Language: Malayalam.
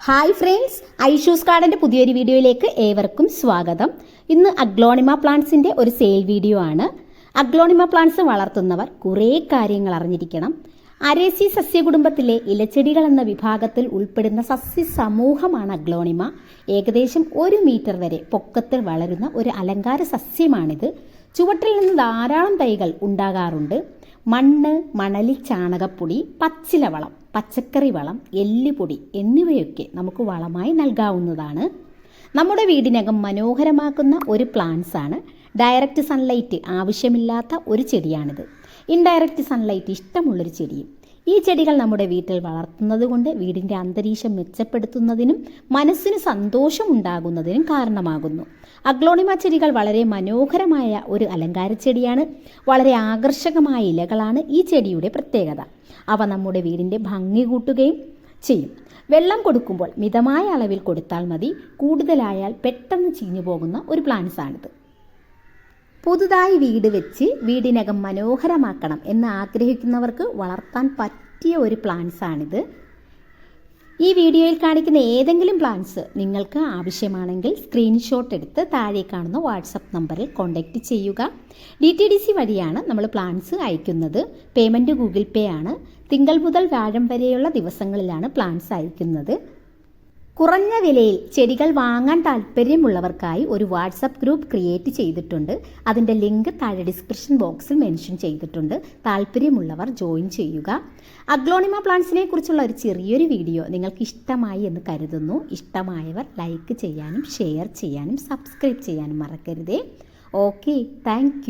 ഹായ് ഫ്രണ്ട്സ്, ഐഷൂസ് ഗാർഡൻ്റെ പുതിയൊരു വീഡിയോയിലേക്ക് ഏവർക്കും സ്വാഗതം. ഇന്ന് അഗ്ലോണിമ പ്ലാന്റ്സിൻ്റെ ഒരു സെയിൽ വീഡിയോ ആണ്. അഗ്ലോണിമ പ്ലാന്റ്സ് വളർത്തുന്നവർ കുറേ കാര്യങ്ങൾ അറിഞ്ഞിരിക്കണം. അരേസി സസ്യകുടുംബത്തിലെ ഇലച്ചെടികൾ എന്ന വിഭാഗത്തിൽ ഉൾപ്പെടുന്ന സസ്യ സമൂഹമാണ് അഗ്ലോണിമ. ഏകദേശം 1 മീറ്റർ വരെ പൊക്കത്തിൽ വളരുന്ന ഒരു അലങ്കാര സസ്യമാണിത്. ചുവട്ടിൽ നിന്ന് ധാരാളം തൈകൾ ഉണ്ടാകാറുണ്ട്. മണ്ണ്, മണലി, ചാണകപ്പൊടി, പച്ചിലവളം, പച്ചക്കറി വളം, എല്ലുപൊടി എന്നിവയൊക്കെ നമുക്ക് വളമായി നൽകാവുന്നതാണ്. നമ്മുടെ വീടിനകം മനോഹരമാക്കുന്ന ഒരു പ്ലാന്റ്സ് ആണ്. ഡയറക്റ്റ് സൺലൈറ്റ് ആവശ്യമില്ലാത്ത ഒരു ചെടിയാണിത്. ഇൻഡയറക്റ്റ് സൺലൈറ്റ് ഇഷ്ടമുള്ളൊരു ചെടിയും. ഈ ചെടികൾ നമ്മുടെ വീട്ടിൽ വളർത്തുന്നത് കൊണ്ട് വീടിൻ്റെ അന്തരീക്ഷം മെച്ചപ്പെടുത്തുന്നതിനും മനസ്സിന് സന്തോഷം ഉണ്ടാകുന്നതിനും കാരണമാകുന്നു. അഗ്ലോണിമ ചെടികൾ വളരെ മനോഹരമായ ഒരു അലങ്കാര ചെടിയാണ്. വളരെ ആകർഷകമായ ഇലകളാണ് ഈ ചെടിയുടെ പ്രത്യേകത. അവ നമ്മുടെ വീടിൻ്റെ ഭംഗി കൂട്ടുകയും ചെയ്യും. വെള്ളം കൊടുക്കുമ്പോൾ മിതമായ അളവിൽ കൊടുത്താൽ മതി. കൂടുതലായാൽ പെട്ടെന്ന് ചീഞ്ഞു പോകുന്ന ഒരു പ്ലാന്റ്സ് ആണിത്. പുതുതായി വീട് വെച്ച് വീടിനകം മനോഹരമാക്കണം എന്ന് ആഗ്രഹിക്കുന്നവർക്ക് വളർത്താൻ പറ്റിയ ഒരു പ്ലാന്റ്സ് ആണിത്. ഈ വീഡിയോയിൽ കാണിക്കുന്ന ഏതെങ്കിലും പ്ലാന്റ്സ് നിങ്ങൾക്ക് ആവശ്യമാണെങ്കിൽ സ്ക്രീൻഷോട്ട് എടുത്ത് താഴെ കാണുന്ന വാട്സപ്പ് നമ്പറിൽ കോൺടാക്റ്റ് ചെയ്യുക. DTDC വഴിയാണ് നമ്മൾ പ്ലാന്റ്സ് അയക്കുന്നത്. പേയ്മെൻറ്റ് ഗൂഗിൾ പേ ആണ്. തിങ്കൾ മുതൽ വ്യാഴം വരെയുള്ള ദിവസങ്ങളിലാണ് പ്ലാന്റ്സ് അയക്കുന്നത്. കുറഞ്ഞ വിലയിൽ ചെടികൾ വാങ്ങാൻ താല്പര്യമുള്ളവർക്കായി ഒരു വാട്സപ്പ് ഗ്രൂപ്പ് ക്രിയേറ്റ് ചെയ്തിട്ടുണ്ട്. അതിൻ്റെ ലിങ്ക് താഴെ ഡിസ്ക്രിപ്ഷൻ ബോക്സിൽ മെൻഷൻ ചെയ്തിട്ടുണ്ട്. താല്പര്യമുള്ളവർ ജോയിൻ ചെയ്യുക. അഗ്ലോണിമ പ്ലാന്റ്സിനെ കുറിച്ചുള്ള ഒരു ചെറിയൊരു വീഡിയോ നിങ്ങൾക്ക് ഇഷ്ടമായി എന്ന് കരുതുന്നു. ഇഷ്ടമായവർ ലൈക്ക് ചെയ്യാനും ഷെയർ ചെയ്യാനും സബ്സ്ക്രൈബ് ചെയ്യാനും മറക്കരുതേ. Okay, thank